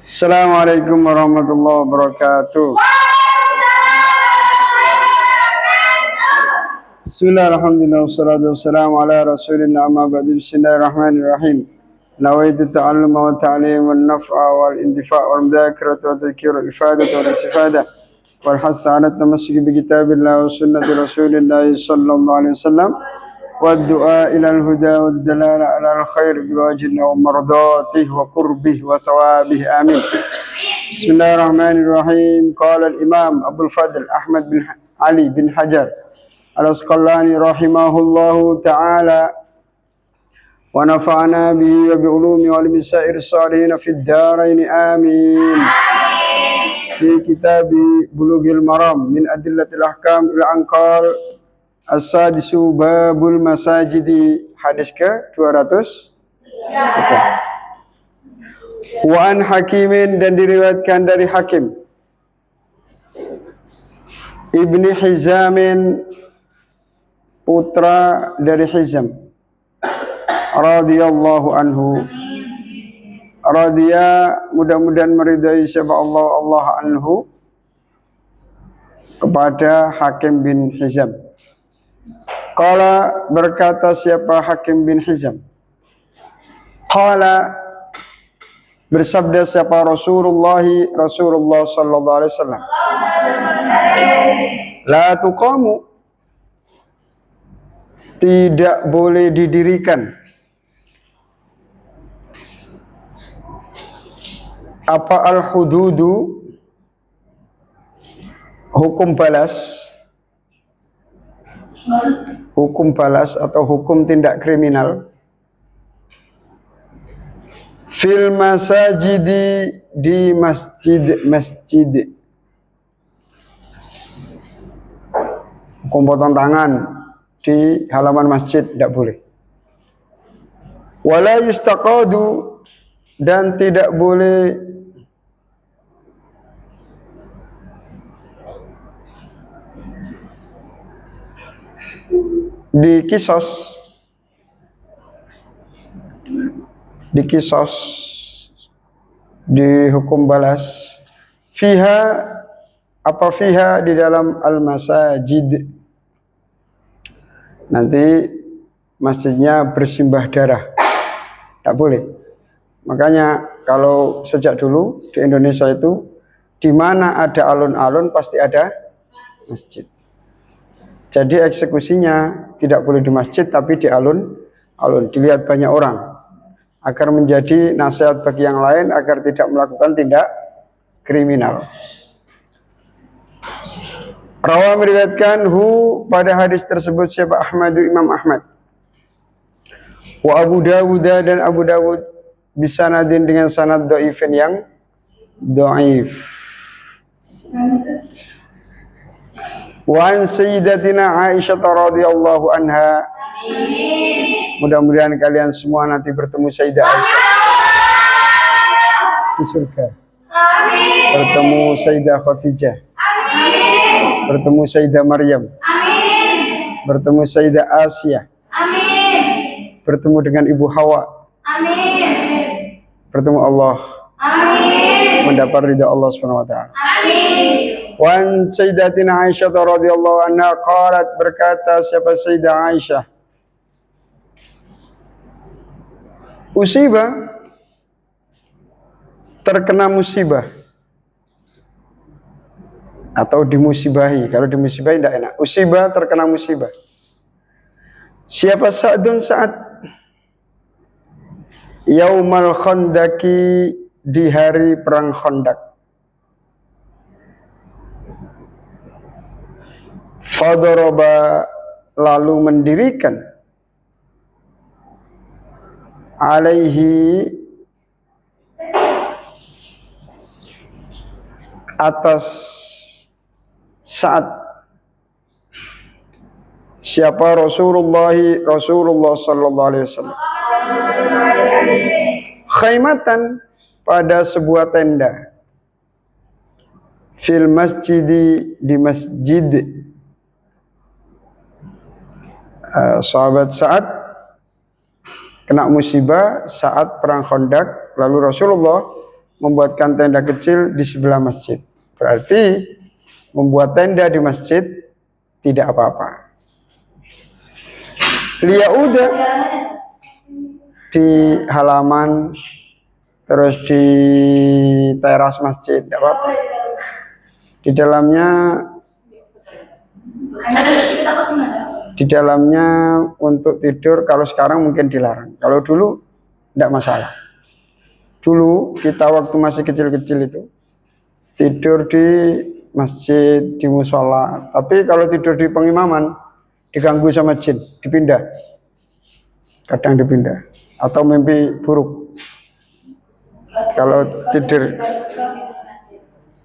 Assalamualaikum warahmatullahi wabarakatuh. Bismillahirrahmanirrahim. Wassalatu wassalamu ala rasulillah amma ba'du. Bismillahirrahmanirrahim. Nawaitu ta'alluma wa ta'lim wa naf'a wal intifa' wal mudzakarata wa tadhkira wal ifadata wal istifada wal hassa ala tamassuki bi kitabillah wa sunnati rasulillah sallallahu alaihi wasallam wa du'a ila al huda wa dalala ala al khair bi wajhina wa mardatihi wa qurbihi wa thawabihi amin. Bismillahirrahmanirrahim. Qala al-Imam Abdul Fadl Ahmad bin Ali bin Hajar Al-Asqalani rahimahullahu ta'ala wa nafa'ana bihi wa bi ulumi wa bi sa'ir salihin fid dharain amin. Fi kitabi Bulughil Maram min adillatil ahkam ila anqal as-sadisu babul masajidi, hadis ke 200. Wa an Hakimin, dan diriwayatkan dari Hakim Ibni Hizamin, putra dari Hizam, radhiyallahu anhu. Radhiya, mudah-mudahan meridai siapa Allah anhu, kepada Hakim bin Hizam. Qala, berkata siapa Hakim bin Hizam. Qala, bersabda siapa Rasulullah sallallahu alaihi wasallam. La tuqamu, tidak boleh didirikan apa al-hududu, hukum balas atau hukum tindak kriminal, fil masajidi, di masjid, hukum potong tangan di halaman masjid tidak boleh. Wala yustaqadu, dan tidak boleh dikisos dihukum balas fiha, apa fiha, di dalam al-masajid, nanti masjidnya bersimbah darah, tak boleh. Makanya kalau sejak dulu di Indonesia itu, di mana ada alun-alun pasti ada masjid. Jadi eksekusinya tidak boleh di masjid tapi di alun-alun, dilihat banyak orang, agar menjadi nasihat bagi yang lain agar tidak melakukan tindak kriminal. Rawa, meriwayatkan pada hadis tersebut siapa Imam Ahmad, wa Abu Dawud, dan Abu Dawud, bisanadin, dengan sanad dhaifin, yang dhaif. Wa an sayyidatina Aisyah radhiyallahu anha. Amin. Mudah-mudahan kalian semua nanti bertemu Sayyidah Aisyah di surga. Amin. Bertemu Sayyidah Khadijah. Amin. Bertemu Sayyidah Maryam. Amin. Bertemu Sayyidah Asia. Amin. Bertemu dengan Ibu Hawa. Amin. Bertemu Allah. Amin. Mendapat ridha Allah Subhanahu wa taala. Amin. Wan Sayyidatina Aisyah radhiyallahu anha qalat, berkata siapa Sayyidah Aisyah, usiba, terkena musibah, atau dimusibahi. Kalau dimusibahi tidak enak. Usiba, terkena musibah. Siapa Sa'dun, Sa'ad, yaumal khandaki, di hari perang Khandak. Fadaraba, lalu mendirikan, alaihi, atas Sa'ad, siapa Rasulullah sallallahu alaihi wasallam, khaymatan, pada sebuah tenda, fil masjidi, di masjid. Sahabat Sa'ad kena musibah saat perang Khandaq, lalu Rasulullah membuatkan tenda kecil di sebelah masjid. Berarti membuat tenda di masjid tidak apa-apa. Liyauda di halaman, terus di teras masjid, tidak apa-apa. Di dalamnya untuk tidur, kalau sekarang mungkin dilarang. Kalau dulu tidak masalah. Dulu kita waktu masih kecil-kecil itu tidur di masjid, di musola. Tapi kalau tidur di pengimaman diganggu sama jin, dipindah. Kadang dipindah. Atau mimpi buruk. Kalau tidur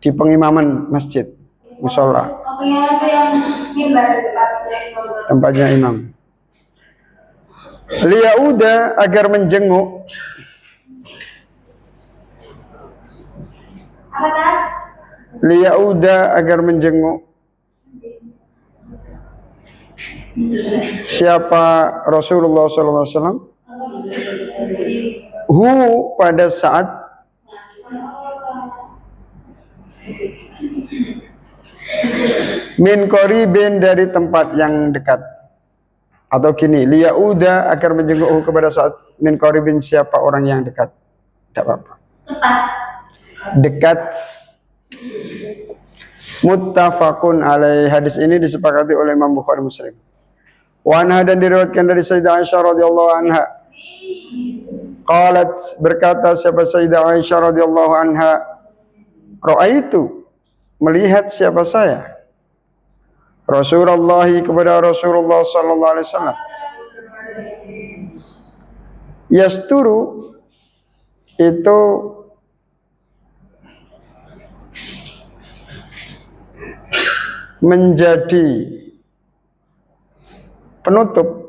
di pengimaman masjid, musola, tempatnya imam. Liyauda agar menjenguk. Liyauda agar menjenguk. Siapa Rasulullah SAW? Pada saat min qoribin dari tempat yang dekat. Atau gini, liyauda agar menjenguk kepada saat min qoribin siapa orang yang dekat. Tidak apa-apa. Dekat. Muttafaqun alaih. Hadis ini disepakati oleh Imam Bukhari Muslim. Wa anha, dan diriwayatkan dari Sayyidah Aisyah radhiyallahu anha. Qalat, berkata siapa Sayyidah Aisyah radhiyallahu anha, ra'aitu, melihat siapa saya, Rasulullah, kepada Rasulullah sallallahu alaihi wasallam, yasturu, itu menjadi penutup.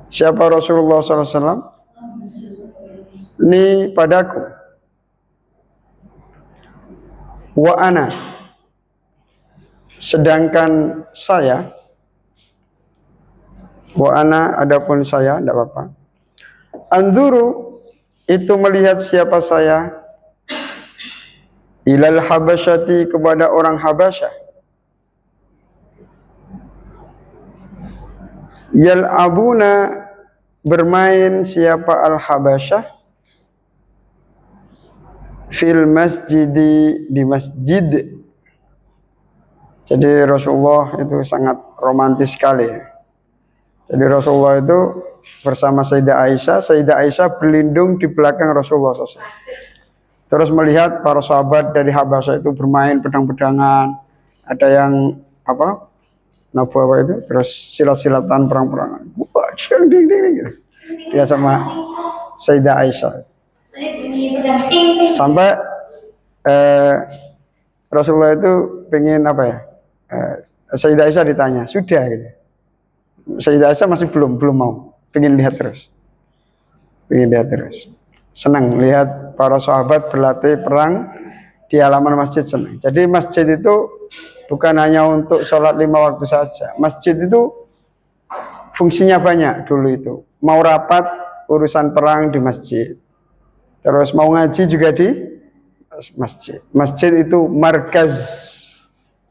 Siapa Rasulullah SAW? Ini padaku. Wa ana, sedangkan saya. Wa ana, adapun saya, tidak apa-apa. Anzuru, itu melihat siapa saya, ilal habasyati, kepada orang Habasyah, yal'abuna, bermain siapa al-Habasyah, fil masjidi, di masjid. Jadi Rasulullah itu sangat romantis sekali. Jadi Rasulullah itu bersama Sayyidah Aisyah. Sayyidah Aisyah berlindung di belakang Rasulullah SAW. Terus melihat para sahabat dari Habasyah itu bermain pedang-pedangan. Ada yang apa? Nabu apa itu? Terus silat-silatan, perang-perangan. Wah, gitu. Dia sama Sayyidah Aisyah. Sampai Rasulullah itu pengen apa ya? Sayyidah Aisyah ditanya, sudah gitu. Sayyidah Aisyah masih belum mau, pengen lihat terus. Senang lihat para sahabat berlatih perang di halaman masjid, senang. Jadi masjid itu bukan hanya untuk sholat 5 waktu saja. Masjid itu fungsinya banyak dulu itu. Mau rapat urusan perang di masjid. Terus mau ngaji juga di masjid. Masjid itu markaz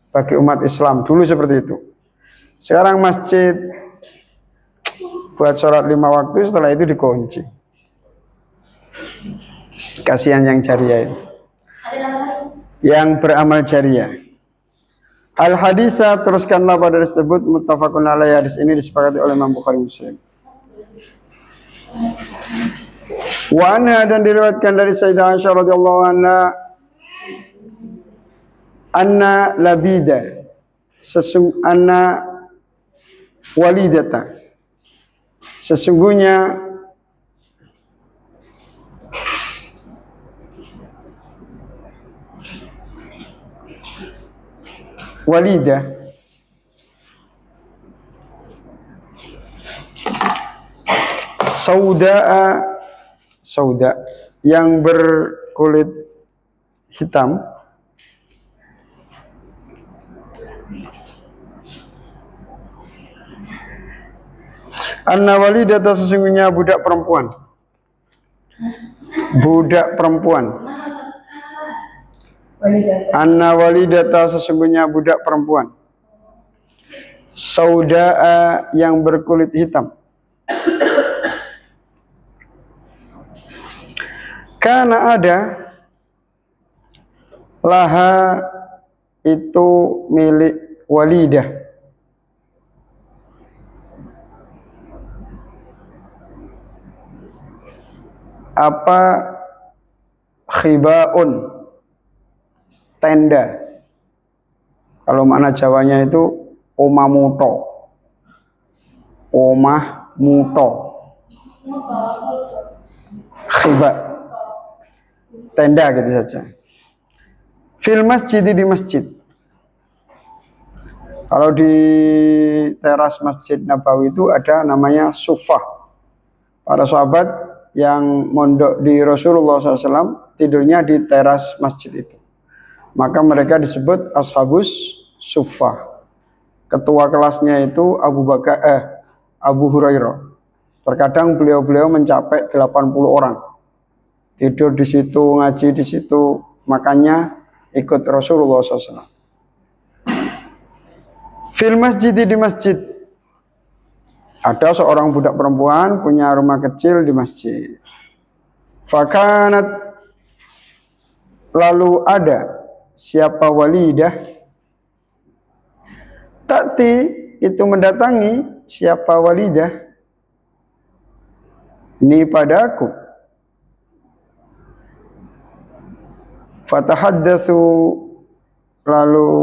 bagi umat Islam. Dulu seperti itu. Sekarang masjid buat sholat 5 waktu, setelah itu dikunci. Kasihan yang jariah itu. Yang beramal jariah. Al-hadisah, teruskanlah pada disebut muttafaqun alaih. Hadis ini disepakati oleh Imam Bukhari Muslim. Wa anha, dan diriwayatkan dari Sayyidah Aisyah radhiyallahu anha, anna labida, anna walidata, sesungguhnya walidah, sauda, yang berkulit hitam, anna walidata, sesungguhnya budak perempuan, budak perempuan. Anna walidata, sesungguhnya budak perempuan. Sauda'a, yang berkulit hitam. Karena ada laha, itu milik walidah. Apa? Khibaun, tenda. Kalau makna Jawanya itu omah muto. Omah muto. Khiba, tenda gitu saja. Fil masjid, di masjid. Kalau di teras Masjid Nabawi itu ada namanya sufah. Para sahabat yang mondok di Rasulullah SAW tidurnya di teras masjid itu. Maka mereka disebut ashabus sufah. Ketua kelasnya itu Abu Hurairah. Terkadang beliau-beliau mencapai 80 orang. Tidur di situ, ngaji di situ, makanya ikut Rasulullah SAW. Fil masjid, di masjid. Ada seorang budak perempuan punya rumah kecil di masjid. Fakanat, lalu ada siapa walidah. Ta'ti, itu mendatangi siapa walidah. Ini padaku. Fatahaddatsu, lalu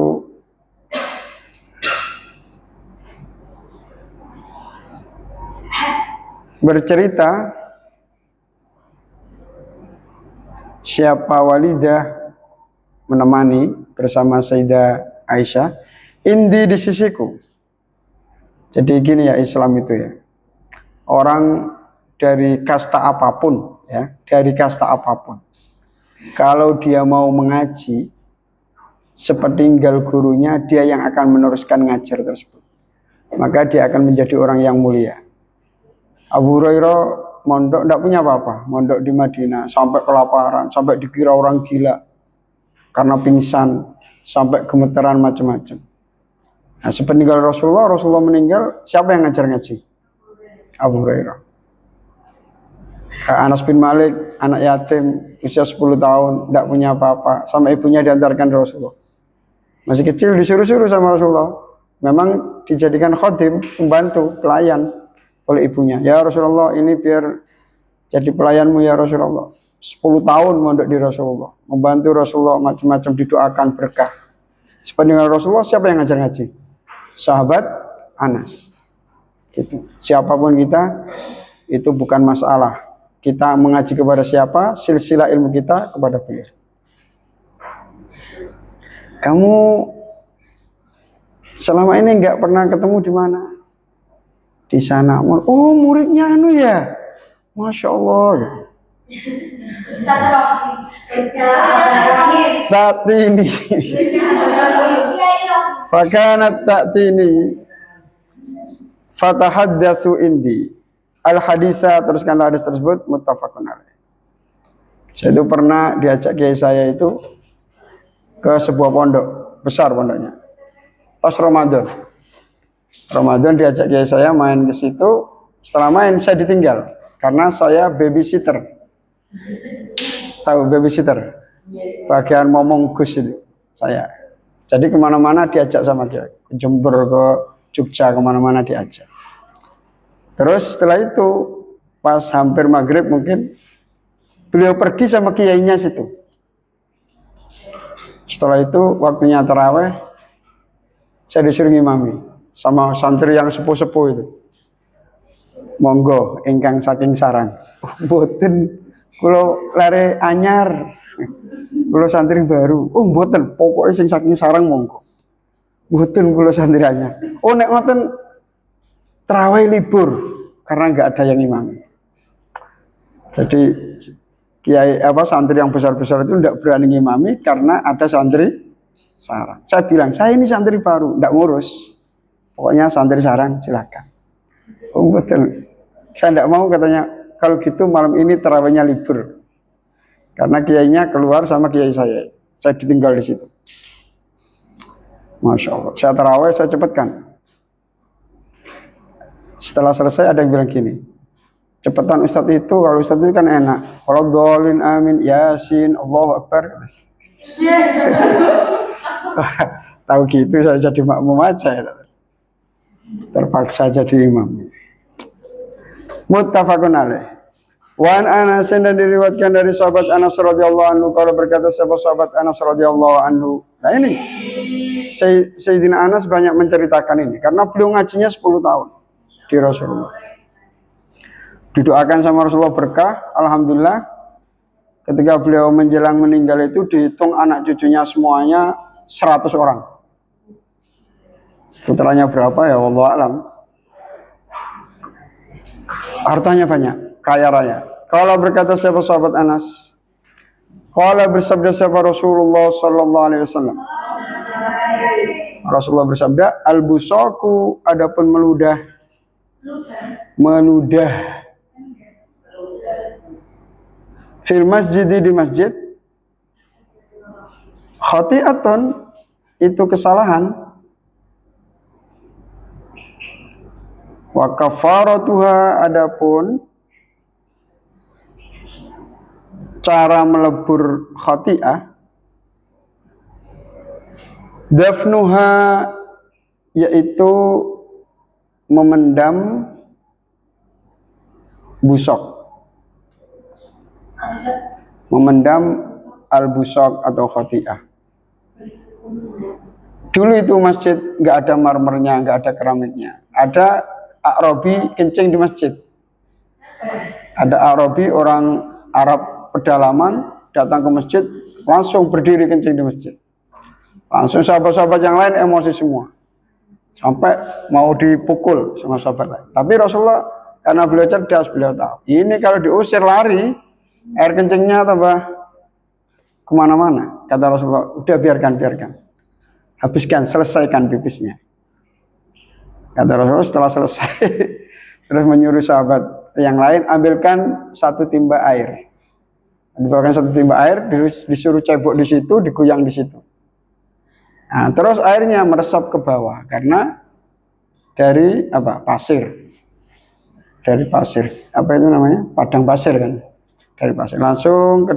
bercerita siapa walidah menemani bersama Sayyidah Aisyah, indi, di sisiku. Jadi gini ya Islam itu ya. Orang dari kasta apapun ya, dari kasta apapun. Kalau dia mau mengaji, sepeninggal gurunya, dia yang akan meneruskan ngajar tersebut. Maka dia akan menjadi orang yang mulia. Abu Hurairah mondok tidak punya apa-apa, mondok di Madinah sampai kelaparan, sampai dikira orang gila karena pingsan, sampai gemeteran macam-macam. Nah, sepeninggal Rasulullah meninggal, siapa yang ngajar ngaji? Abu Hurairah. Anas bin Malik, anak yatim, usia 10 tahun, tidak punya apa-apa, sama ibunya diantarkan Rasulullah. Masih kecil disuruh-suruh sama Rasulullah. Memang dijadikan khodim, pembantu, pelayan oleh ibunya. Ya Rasulullah, ini biar jadi pelayanmu ya Rasulullah. 10 tahun mondok di Rasulullah, membantu Rasulullah macam-macam, didoakan berkah. Sepeninggal Rasulullah, siapa yang ngajar ngaji? Sahabat Anas. Gitu. Siapapun kita, itu bukan masalah. Kita mengaji kepada siapa, silsilah ilmu kita kepada beliau. Kamu selama ini nggak pernah ketemu di mana? Di sana. Oh, muridnya anu ya, Masya Allah. Ta'tini. Fakanat ta'tini. Fatahaddatsu indi. Al-hadisa, teruskanlah hadis tersebut, muttafaqun alaih. Saya itu pernah diajak kiai saya itu ke sebuah pondok, besar pondoknya. Pas Ramadan diajak kiai saya main ke situ. Setelah main saya ditinggal karena saya babysitter. Tahu babysitter? Bagian momong Gus itu saya. Jadi kemana-mana diajak sama kiai. Ke Jember, ke Jogja, kemana-mana diajak. Terus setelah itu pas hampir maghrib mungkin beliau pergi sama kiainya situ. Setelah itu waktunya taraweh, saya disuruh ngimami sama santri yang sepuh-sepuh itu. Monggo ingkang saking sarang. Mboten kula lare anyar. Kula santri baru. Oh mboten, pokoke sing saking sarang monggo. Mboten kula santri anyar. Oh nek ngoten tarawih libur karena nggak ada yang imami. Jadi kiai santri yang besar-besar itu tidak berani ngimami karena ada santri sarang. Saya bilang, saya ini santri baru, tidak ngurus. Pokoknya santri sarang silakan. Oh betul. Saya tidak mau katanya, kalau gitu malam ini tarawihnya libur. Karena kiainya keluar sama kiai saya. Saya ditinggal di situ. Masya Allah. Saya tarawih, saya cepatkan. Setelah selesai ada yang bilang gini, cepetan Ustadz itu, kalau Ustadz itu kan enak. Kalau dolin amin, yasin, Allahu Akbar. Tahu gitu saya jadi makmum aja. Terpaksa jadi imam. Muttafaqun alaih. Wan Anas dan diriwayatkan dari sahabat Anas radhiyallahu anhu kalau berkata sahabat Anas radhiyallahu anhu. Nah ini Sayyidina Anas banyak menceritakan ini karena beliau ngajinya 10 tahun di Rasulullah. Didoakan sama Rasulullah berkah, alhamdulillah. Ketika beliau menjelang meninggal itu dihitung anak cucunya semuanya 100 orang. Putranya berapa ya wallahu alam. Hartanya banyak, kaya raya. Kalau berkata siapa sahabat Anas, kalau bersabda siapa Rasulullah sallallahu alaihi wasallam. Rasulullah bersabda, al-busaku adapun meludah fil masjid di masjid khati'atun itu kesalahan. Wa kafaratuha adapun cara melebur khati'ah dafnuha yaitu memendam busok, memendam al-busok atau khati'ah. Dulu itu masjid nggak ada marmernya, nggak ada keramiknya. Ada Arabi kencing di masjid. Ada Arabi orang Arab pedalaman datang ke masjid, langsung berdiri kencing di masjid. Langsung sahabat-sahabat yang lain emosi semua. Sampai mau dipukul sama sahabat lain. Tapi Rasulullah karena beliau cerdas, beliau tahu. Ini kalau diusir lari, air kencingnya tambah kemana-mana. Kata Rasulullah, udah biarkan. Habiskan, selesaikan pipisnya. Kata Rasulullah setelah selesai, terus menyuruh sahabat yang lain, ambilkan 1 timba air. Dibawakan 1 timba air, disuruh cebok di situ, diguyang di situ. Nah, terus airnya meresap ke bawah karena dari pasir. Dari pasir. Apa itu namanya? Padang pasir kan. Dari pasir langsung ke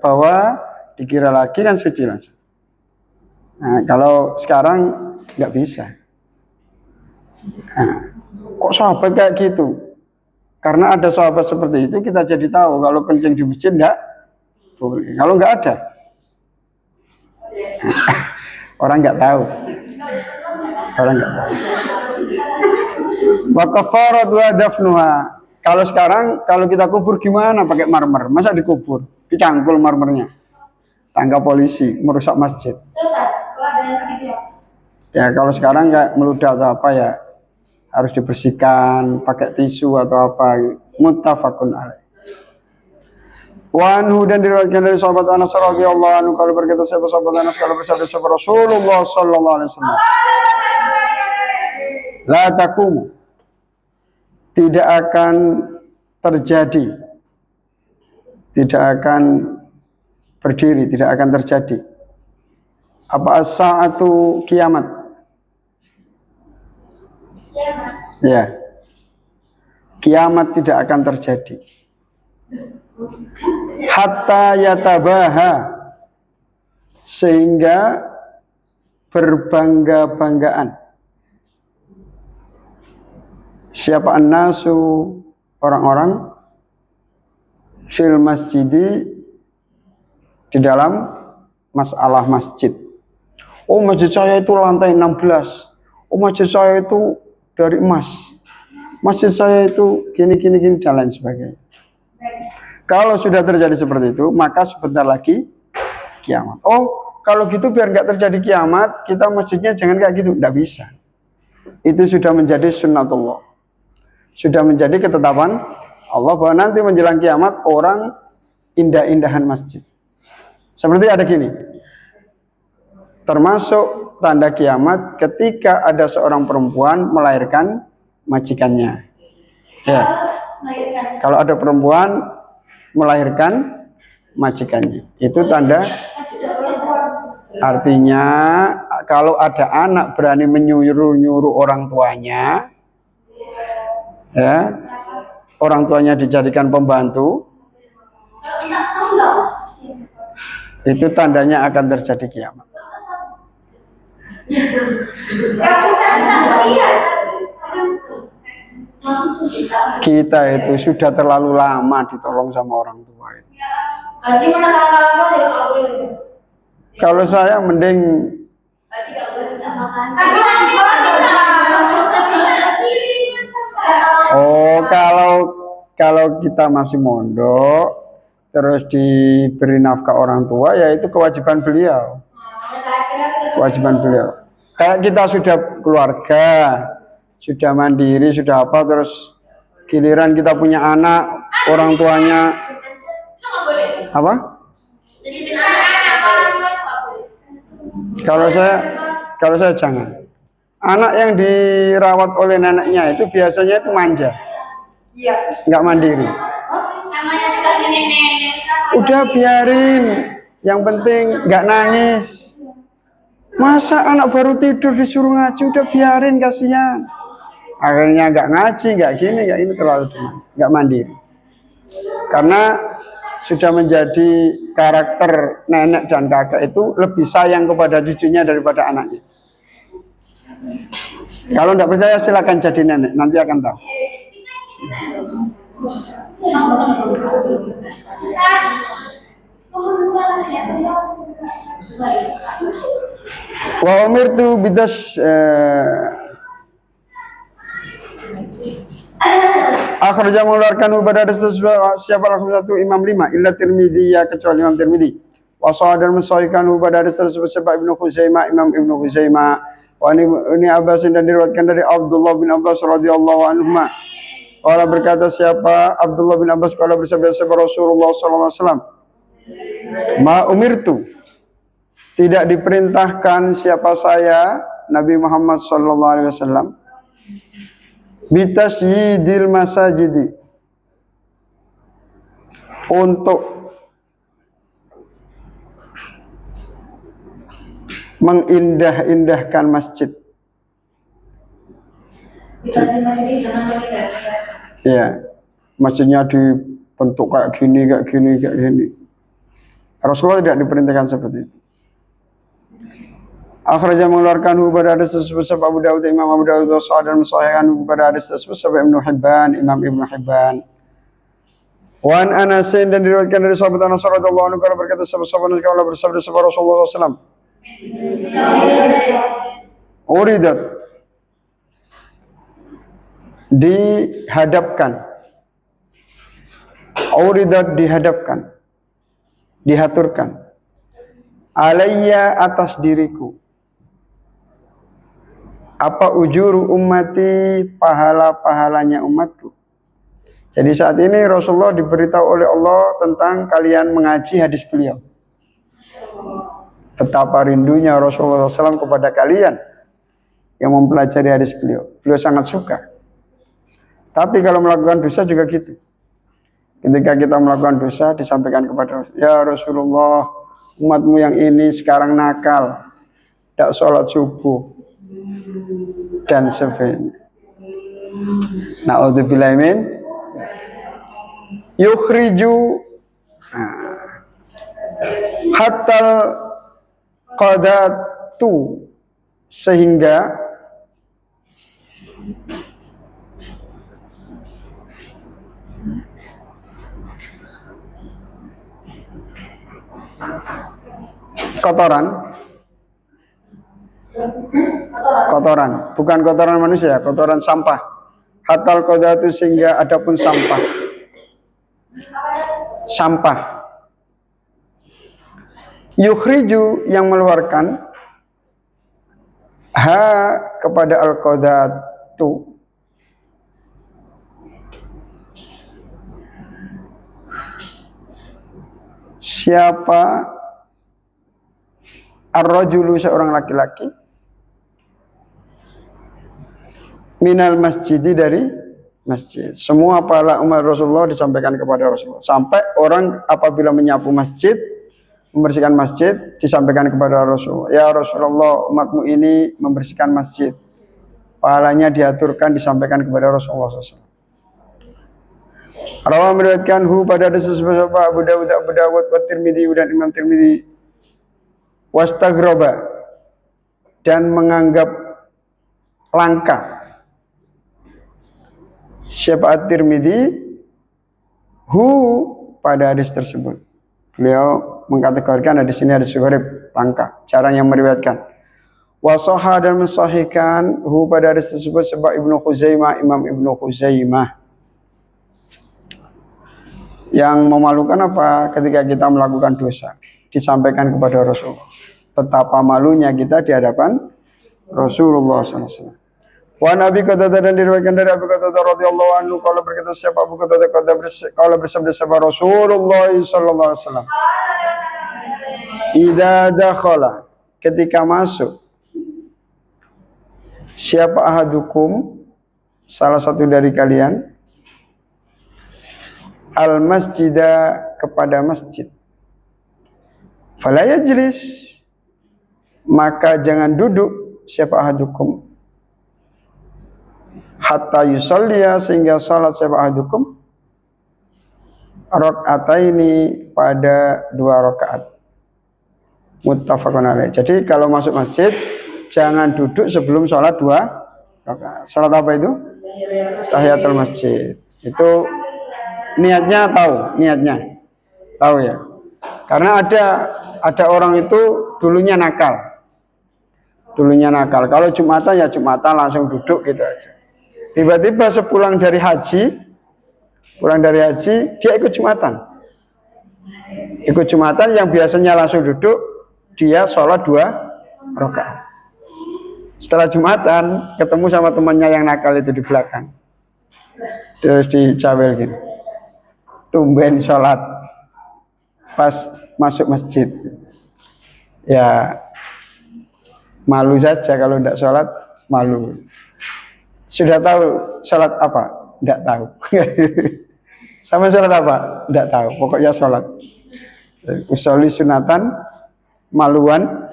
bawah, dikira lagi kan suci langsung. Nah, kalau sekarang nggak bisa. Nah, kok sahabat kayak gitu? Karena ada sahabat seperti itu, kita jadi tahu kalau kencing di masjid enggak boleh. Kalau nggak ada, orang nggak tahu. Wa kafaratu dafnuha. Kalau sekarang, kalau kita kubur gimana? Pakai marmer. Masa dikubur? Dicangkul marmernya. Tangga polisi, merusak masjid. Ya kalau sekarang nggak meludah atau apa ya, harus dibersihkan pakai tisu atau apa. Muttafaqun alaih. Wa anhu dan diriwayatkan dari sahabat Anas radhiyallahu anhu kalau berkata siapa sahabat Anas kalau bersabda siapa Rasulullah sallallahu alaihi wasallam. La taqumu, tidak akan terjadi, tidak akan berdiri, tidak akan terjadi. Apa as-sa'atu kiamat? Ya, kiamat tidak akan terjadi. Hatta yatabaha, sehingga berbangga-banggaan. Siapa an-nasu, orang-orang fil masjidi, di dalam masalah masjid. Oh masjid saya itu lantai 16. Oh masjid saya itu dari emas. Masjid saya itu gini dan lain sebagainya. Kalau sudah terjadi seperti itu, maka sebentar lagi kiamat. Oh, kalau gitu biar nggak terjadi kiamat, kita masjidnya jangan kayak gitu. Nggak bisa. Itu sudah menjadi sunnatullah. Sudah menjadi ketetapan Allah bahwa nanti menjelang kiamat orang indah-indahan masjid. Seperti ada gini. Termasuk tanda kiamat ketika ada seorang perempuan melahirkan majikannya. Ya. Kalau ada perempuan melahirkan majikannya, itu tanda. Artinya kalau ada anak berani menyuruh-nyuruh orang tuanya, ya, orang tuanya dijadikan pembantu, itu tandanya akan terjadi kiamat. Kita itu sudah terlalu lama ditolong sama orang tua itu. Kalau saya mending kalau kita masih mondok terus diberi nafkah orang tua, ya itu kewajiban beliau. Kewajiban beliau. Kayak kita sudah keluarga, sudah mandiri, sudah apa, terus giliran kita punya anak, orang tuanya apa? Kalau saya jangan. Anak yang dirawat oleh neneknya itu biasanya itu manja, nggak mandiri. Udah biarin, yang penting nggak nangis. Masa anak baru tidur disuruh ngaji, udah biarin, kasihan. Akhirnya nggak ngaji, nggak gini, nggak ini, terlalu nggak mandiri. Karena sudah menjadi karakter nenek dan kakek itu lebih sayang kepada cucunya daripada anaknya. Kalau nggak percaya silakan jadi nenek, nanti akan tahu. Wa umirtu bidas akhraja mengeluarkan pada siapa satu Imam 5 illa Tirmidzi, ya kecuali Imam Tirmidzi. Wa dan mensahihkan pada sebab Ibnu Khuzaimah, Imam Ibnu Khuzaimah. Wa ini Abbas, dan diriwayatkan dari Abdullah bin Abbas radhiyallahu anhuma. Qala, berkata siapa Abdullah bin Abbas, qala bersabda Rasulullah sallallahu alaihi wasallam, ma umirtu, tidak diperintahkan siapa saya Nabi Muhammad sallallahu alaihi wasallam, bitasyidil masajidi, untuk mengindah-indahkan masjid. Ya, masjidnya dibentuk kayak gini, kayak gini, kayak gini. Rasulullah tidak diperintahkan seperti itu. Akhraja mengeluarkan pada hadis tersebut sebab Abu Dawud, Imam Abu Dawud, dan mensahihkan pada hadis tersebut sebab Ibnu Hibban, Imam Ibnu Hibban. Wan Anas, dan diriwayatkan dari sahabat Anas radhiyallahu anhu kalau berkata sahabat kalau bersabda Rasulullah SAW, uridat, dihadapkan, uridat dihadapkan, dihaturkan, alayya atas diriku, apa ujuru ummati, pahala-pahalanya umatku. Jadi saat ini Rasulullah diberitahu oleh Allah tentang kalian mengaji hadis beliau. Betapa rindunya Rasulullah SAW kepada kalian yang mempelajari hadis beliau. Beliau sangat suka. Tapi kalau melakukan dosa juga gitu. Ketika kita melakukan dosa disampaikan kepada Rasulullah, ya Rasulullah, umatmu yang ini sekarang nakal, tidak sholat subuh dan sebagainya. Na'udzubillah min yukhriju hatta qadatu, sehingga kotoran, bukan kotoran manusia, kotoran sampah. Hatal qadatu, sehingga adapun sampah. Yukhriju, yang mengeluarkan, ha kepada al-qadatu, siapa ar-rajulu, seorang laki-laki, minal masjidi, dari masjid. Semua pahala umat Rasulullah disampaikan kepada Rasulullah. Sampai orang apabila menyapu masjid, membersihkan masjid, disampaikan kepada Rasulullah. Ya Rasulullah, umatmu ini membersihkan masjid. Pahalanya diaturkan, disampaikan kepada Rasulullah SAW. Rawa meriwayatkan pada hadis sahabat Abu Dawud wa Tirmidzi dan Imam Tirmidzi. Wastaghroba, dan menganggap langka. Siapa At-Tirmidzi pada hadis tersebut. Beliau mengkategorikan hadis ini hadis gharib, langka, cara yang meriwayatkan. Wasoha, dan mensahihkan pada hadis tersebut sebab Ibnu Khuzaimah, Imam Ibnu Khuzaimah. Yang memalukan apa? Ketika kita melakukan dosa, disampaikan kepada Rasulullah. Betapa malunya kita di hadapan Rasulullah SAW. Wa Nabi Qatadah, dan diriwayatkan dari Abu Qatadah radhiyallahu anhu kalau berkata siapa Abu Qatadah kalau bersabda siapa Rasulullah sallallahu alaihi wasallam. Idza dakhala, ketika masuk siapa ahadukum, salah satu dari kalian, al masjidah, kepada masjid, fala yajlis, maka jangan duduk siapa ahadukum, hatta yusalliya, sehingga salat siapa ahadukum rakaataini, pada 2 rakaat. Muttafaqun alaih. Jadi kalau masuk masjid jangan duduk sebelum sholat 2 rakaat. Sholat apa itu? Tahiyatul masjid. Itu niatnya tahu ya. Karena ada orang itu dulunya nakal. Kalau Jumatan ya Jumatan langsung duduk gitu aja. Tiba-tiba sepulang dari haji dia ikut Jumatan. Yang biasanya langsung duduk, dia sholat 2 rakaat. Setelah Jumatan ketemu sama temannya yang nakal itu di belakang, terus dicawel gini, tumben sholat pas masuk masjid. Ya malu saja kalau tidak sholat, malu. Sudah tahu sholat apa? Tidak tahu. Sama sholat apa? Tidak tahu. Pokoknya sholat. Usolli sunatan maluan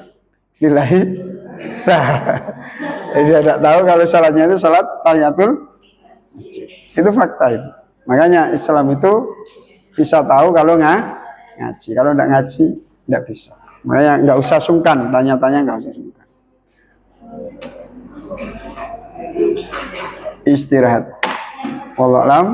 lillahi. Jadi dia tidak tahu kalau sholatnya itu sholat tahiyatul masjid. Itu fakta itu. Makanya Islam itu bisa tahu kalau ngaji. Kalau tidak ngaji, tidak bisa. Makanya nggak usah sungkan, tanya-tanya nggak usah sungkan. Istirahat. Wallahu a'lam.